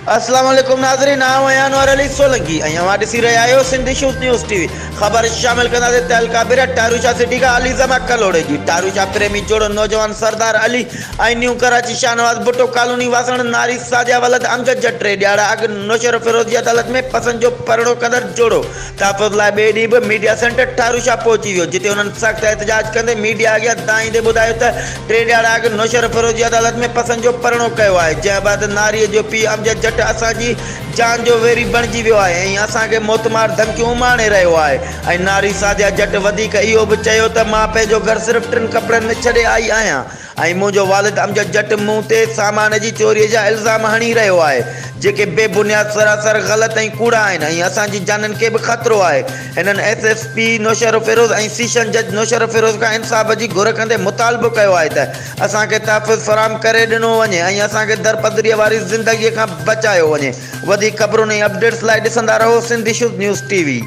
अस्सलाम वालेकुम नाज़रीन, आऊं अनवर अली सोलंकी ऐं अवां ॾिसी रहिया आहियो सिंधी शूज़ न्यूज़ टीवी। ख़बर शामिल कंदासीं तहलका बिरट टारूशा सिटी का अली ज़मा कलोड़े जी। टारूशा प्रेमी जोड़ो नौजवान सरदार अली ऐं न्यू कराची शाहनवाज भुट्टो कॉलोनी वासण नारी सादिया वलद अमजद जट टे ॾियारा अॻु नौशर फिरोज़ जी अदालत में पसंद जो परिणो कंदड़ जोड़ो तहफ़ुज़ लाइ ॿिए ॾींहुं बि मीडिया सेंटर टारूशा पहुची वियो, जिते हुननि सख़्त एहतजाज कंदे मीडिया अॻियां दाईंदे ॿुधायो त टे ॾियारा अॻु नौशर फिरोज़ जी अदालत में पसंद जो परिणो कयो आहे, जंहिं बैदि नारीअ जो पीउ अमजद जट असांजी जान जो वेरी बणिजी वियो आहे ऐं असांखे मोतमार धमकियूं माणे रहियो आहे। ऐं नारी सादिया जट वधीक इहो बि चयो त मां पंहिंजो घर सिर्फ़ु 3 कपिड़नि में छॾे आई आहियां ऐं मुंहिंजो वालिद अमजद जट मूं ते सामान जी चोरीअ जा इल्ज़ाम हणी रहियो आहे, जेके बेबुनियाद सरासर ग़लति ऐं कूड़ा आहिनि ऐं असांजी जाननि खे बि ख़तरो आहे। हिननि SSP नौशर फिरोज़ ऐं सीशन जज नौशर फिरोज़ खां इंसाफ़ जी घुर कंदे मुतालबो कयो आहे त असांखे तहफ़ुज़ फ़राहम करे ॾिनो वञे ऐं असांखे दरपदरीअ वारी ज़िंदगीअ खां बचायो वञे। वधीक ख़बरुनि ऐं अपडेट्स लाइ ॾिसंदा रहो सिंधी शूज़ न्यूज़ टीवी।